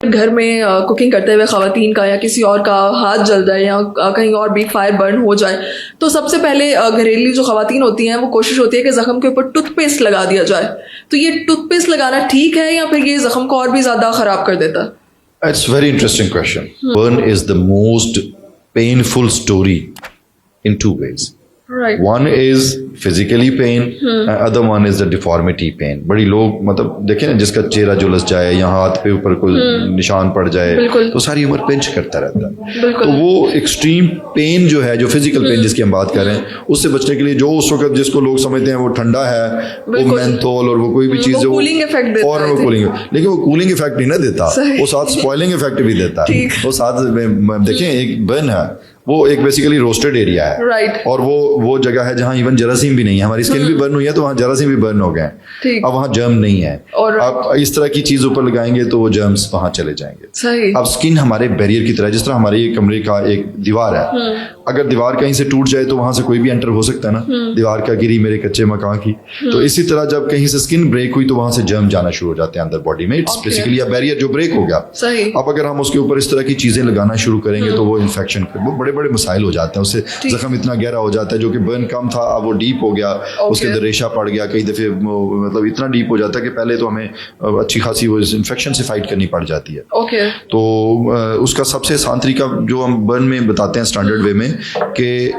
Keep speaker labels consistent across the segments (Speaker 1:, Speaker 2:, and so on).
Speaker 1: घर में कुकिंग करते हुए ख़वातीन का या किसी और का हाथ जल जाए या कहीं और भी फायर बर्न हो जाए तो सबसे पहले घरेलू जो ख़वातीन होती हैं वो कोशिश होती है कि ज़ख़म के ऊपर टूथपेस्ट लगा दिया जाए। तो ये टूथपेस्ट लगाना ठीक है या फिर ये ज़ख़म को और भी ज़्यादा ख़राब कर देता है?
Speaker 2: It's very interesting question. Burn is the most painful story in two ways.
Speaker 1: Right.
Speaker 2: One is physically pain, and other one is the deformity pain. बड़ी लोग मतलब देखें ना, जिसका चेहरा झुलस जाए या हाथ पे ऊपर कोई निशान पड़ जाए तो सारी उम्र पिंच करता रहता है। तो वो एक्सट्रीम पेन जो है, जो फिजिकल पेन जिसकी हम बात कर रहे हैं, उससे बचने के लिए जो उस वक्त जिसको लोग समझते हैं वो ठंडा है, वो मेंथोल और वो कोई भी चीज
Speaker 1: वो कूलिंग इफेक्ट देता
Speaker 2: और वो कूलिंग, लेकिन वो कूलिंग इफेक्ट नहीं ना देता, वो साथ स्पॉइलिंग इफेक्ट भी देता है। वो साथ देखें, एक बर्न है वो एक बेसिकली रोस्टेड एरिया है,
Speaker 1: राइट।
Speaker 2: और वो जगह है जहाँ इवन जरासीम भी नहीं है। हमारी स्किन भी बर्न हुई है तो वहाँ जरासीम भी बर्न हो गए हैं, अब वहाँ जर्म नहीं है।
Speaker 1: और
Speaker 2: आप इस तरह की चीज ऊपर लगाएंगे तो वो जर्म्स वहाँ चले जाएंगे।
Speaker 1: सही।
Speaker 2: अब स्किन हमारे बैरियर की तरह, जिस तरह हमारे कमरे का एक दीवार है, अगर दीवार कहीं से टूट जाए तो वहां से कोई भी एंटर हो सकता है ना, दीवार क्या गिरी मेरे कच्चे मकान की। तो इसी तरह जब कहीं से स्किन ब्रेक हुई तो वहां से जर्म जाना शुरू हो जाते हैं अंदर बॉडी में। इट्स बेसिकली अ बैरियर जो ब्रेक हो गया।
Speaker 1: सही।
Speaker 2: अब अगर हम उसके ऊपर इस तरह की चीजें लगाना शुरू करेंगे तो वो इन्फेक्शन, वो बड़े बड़े मसाइल हो जाते हैं, उससे जख्म इतना गहरा हो जाता है, जो कि बर्न कम था अब वो डीप हो गया, उसके अंदर रेशा पड़ गया, कई दफे मतलब इतना डीप हो जाता है कि पहले तो हमें अच्छी खासी वो इन्फेक्शन से फाइट करनी पड़ जाती है।
Speaker 1: ओके।
Speaker 2: तो उसका सबसे आसान तरीका जो हम बर्न में बताते हैं स्टैंडर्ड वे में, कि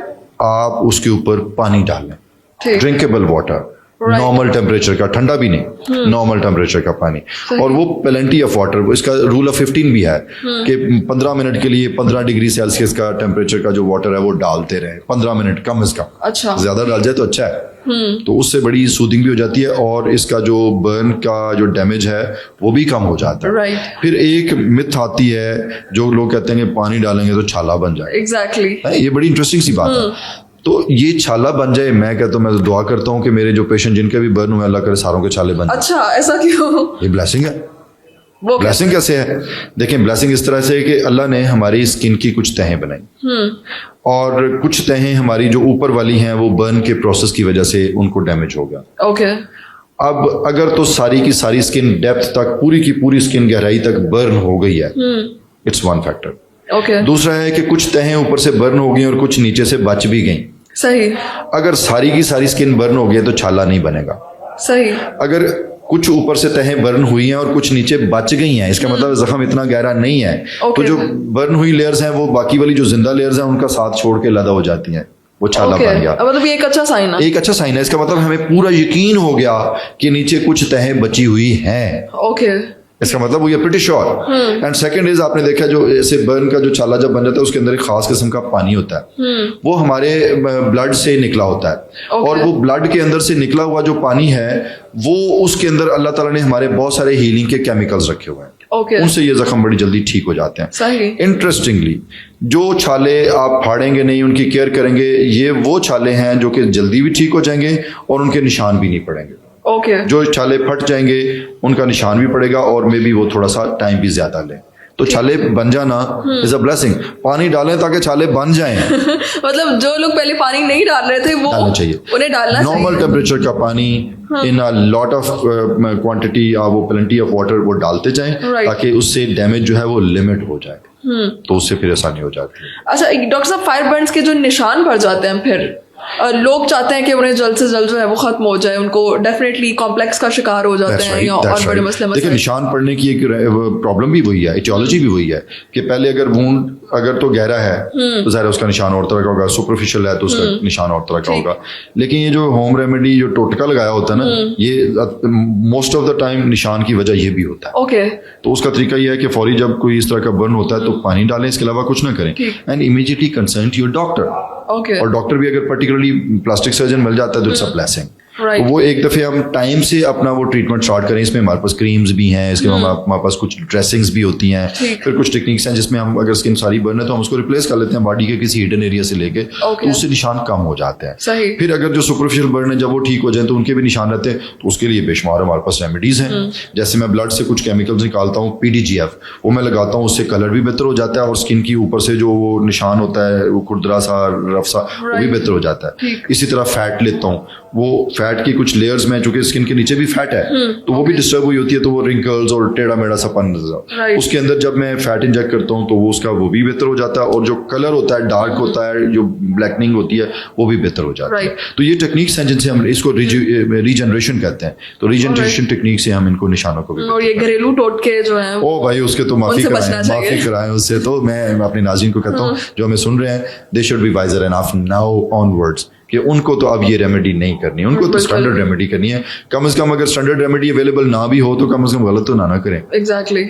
Speaker 2: आप उसके ऊपर पानी डाल लें, ड्रिंकेबल वाटर, नॉर्मल टेम्परेचर का, ठंडा भी नहीं, नॉर्मल टेम्परेचर का पानी, और वो प्लेंटी ऑफ वाटर। इसका रूल ऑफ 15 भी है कि 15 मिनट के लिए 15 डिग्री सेल्सियस का टेम्परेचर का जो वाटर है वो डालते रहे 15 मिनट कम से कम।
Speaker 1: अच्छा।
Speaker 2: ज्यादा डाल जाए तो अच्छा है, तो उससे बड़ी सूदिंग भी हो जाती है और इसका जो बर्न का जो डैमेज है वो भी कम हो जाता है।
Speaker 1: राइट।
Speaker 2: फिर एक मिथ आती है जो लोग कहते हैं कि पानी डालेंगे तो छाला बन जाए।
Speaker 1: एग्जैक्टली।
Speaker 2: ये बड़ी इंटरेस्टिंग सी बात है। तो ये छाला बन जाए, मैं कहता हूँ, मैं तो दुआ करता हूँ कि मेरे जो पेशेंट जिनके भी बर्न हुए, अल्लाह करे सारों के छाले बन जाए।
Speaker 1: अच्छा, ऐसा क्यों?
Speaker 2: ये ब्लेसिंग है। वो ब्लेसिंग कैसे है? देखें, ब्लेसिंग इस तरह से है कि अल्लाह ने हमारी स्किन की कुछ तहें बनाई, और कुछ तहें हमारी जो ऊपर वाली हैं वो बर्न के प्रोसेस की वजह से उनको डैमेज हो गया।
Speaker 1: ओके।
Speaker 2: अब अगर तो सारी की सारी स्किन डेप्थ तक, पूरी की पूरी स्किन गहराई तक बर्न हो गई है, इट्स वन फैक्टर।
Speaker 1: ओके।
Speaker 2: दूसरा है कि कुछ तहें ऊपर से बर्न हो गई और कुछ नीचे से बच भी गई।
Speaker 1: सही।
Speaker 2: अगर सारी की सारी स्किन बर्न हो गई है तो छाला नहीं बनेगा।
Speaker 1: सही।
Speaker 2: अगर कुछ ऊपर से तहें बर्न हुई हैं और कुछ नीचे बच गई हैं, इसका मतलब जख्म इतना गहरा नहीं है, तो जो बर्न हुई लेयर्स हैं वो बाकी वाली जो जिंदा लेयर्स हैं उनका साथ छोड़ के लदा हो जाती हैं, वो छाला बन गया।
Speaker 1: मतलब ये एक अच्छा साइन है।
Speaker 2: एक अच्छा साइन है। इसका मतलब हमें पूरा यकीन हो गया कि नीचे कुछ तहें बची हुई हैं।
Speaker 1: ओके।
Speaker 2: इसका मतलब वो ये pretty sure. And second is, आपने देखा जो ऐसे बर्न का जो छाला जब बन जाता है उसके अंदर एक खास किस्म का पानी होता है, वो हमारे ब्लड से निकला होता है, और वो ब्लड के अंदर से निकला हुआ जो पानी है वो उसके अंदर अल्लाह ताला ने हमारे बहुत सारे हीलिंग के केमिकल्स रखे हुए हैं। उनसे ये जख्म बड़ी जल्दी ठीक हो जाते हैं।
Speaker 1: सही।
Speaker 2: इंटरेस्टिंगली, जो छाले आप फाड़ेंगे नहीं, उनकी केयर करेंगे, ये वो छाले हैं जो कि जल्दी भी ठीक हो जाएंगे और उनके निशान भी नहीं पड़ेंगे। जो छाले फट जाएंगे उनका निशान भी पड़ेगा और मे बी वो थोड़ा सा टाइम भी ज्यादा ले। तो छाले बन जाना इज अ ब्लेसिंग। पानी डालें ताकि छाले बन जाएं।
Speaker 1: मतलब जो लोग पहले पानी नहीं डाल रहे थे वो
Speaker 2: डालना चाहिए,
Speaker 1: उन्हें डालना चाहिए।
Speaker 2: नॉर्मल टेम्परेचर का पानी इन अ लॉट ऑफ क्वांटिटी, वो प्लेंटी ऑफ वाटर वो डालते जाएं, ताकि उससे डैमेज जो है वो लिमिट हो जाए, तो उससे फिर आसानी हो जाती है।
Speaker 1: अच्छा डॉक्टर साहब, फायर बर्न्स के जो निशान पड़ जाते हैं, फिर लोग चाहते हैं कि उन्हें जल्द से जल्द जो है वो खत्म हो जाए, उनको डेफिनेटली कॉम्प्लेक्स का शिकार हो जाते हैं या और बड़े मसले।
Speaker 2: देखिए, निशान पड़ने की एक प्रॉब्लम भी वही है, इटियोलॉजी भी वही है कि पहले अगर वूंड अगर तो गहरा है तो ज़ाहिर उसका निशान और तरह का होगा, सुपरफिशियल है तो उसका निशान और तरह का होगा। लेकिन ये जो होम रेमेडी जो टोटका लगाया होता है ना, ये मोस्ट ऑफ द टाइम निशान की वजह ये भी होता है।
Speaker 1: ओके।
Speaker 2: तो उसका तरीका ये है कि फौरी जब कोई इस तरह का बर्न होता है तो पानी डालें, इसके अलावा कुछ ना करें, and immediately consult your doctor. और डॉक्टर भी अगर पर्टिकुलरली प्लास्टिक सर्जन मिल जाता है तो इट्स अ ब्लेसिंग। तो वो एक दफे हम टाइम से अपना वो ट्रीटमेंट स्टार्ट करें। इसमें हमारे पास क्रीम्स भी हैं, इसके हमारे पास कुछ ड्रेसिंग्स भी होती हैं, फिर कुछ टेक्निक्स हैं जिसमें हम अगर स्किन सारी बर्न है तो हम उसको रिप्लेस कर लेते हैं बॉडी के किसी हिडन एरिया से लेके, तो उससे निशान कम हो जाते हैं। फिर अगर जो सुपरफिशियल बर्न है जब वो ठीक हो जाए तो उनके भी निशान रहते हैं, तो उसके लिए बेशुमार हमारे पास रेमेडीज हैं। जैसे मैं ब्लड से कुछ केमिकल्स निकालता हूँ, PDGF, वो मैं लगाता हूँ, उससे कलर भी बेहतर हो जाता है और स्किन की ऊपर से जो वो निशान होता है वो खुरदरा सा, रफ सा, वो भी बेहतर हो जाता है। इसी तरह फैट लेता हूँ, वो फैट की कुछ लेयर्स में, चूंकि स्किन के नीचे भी फैट है तो वो भी डिस्टर्ब हुई होती है, तो वो रिंकल्स और टेढ़ा मेढ़ा सपन उसके अंदर जब मैं फैट इंजेक्ट करता हूँ तो वो उसका वो भी बेहतर हो जाता है, और जो कलर होता है डार्क होता है, जो ब्लैकनिंग होती है वो भी बेहतर हो जाता है। तो ये टेक्निक्स हैं जिनसे हम इसको रीजनरेशन कहते हैं, तो रीजनरेशन टेक्निक से हम इनको निशानों को भी,
Speaker 1: और ये घरेलू टोटके जो हैं
Speaker 2: ओ भाई उसके तो माफी कराएं उससे। तो मैं अपने नाज़रीन को कहता हूँ जो हमें सुन रहे हैं, they should be wiser enough now onwards, कि उनको तो अब ये रेमेडी नहीं करनी, उनको तो स्टैंडर्ड रेमेडी करनी है। कम से कम अगर स्टैंडर्ड रेमेडी अवेलेबल ना भी हो तो कम से कम गलत तो ना करें।
Speaker 1: एग्जैक्टली।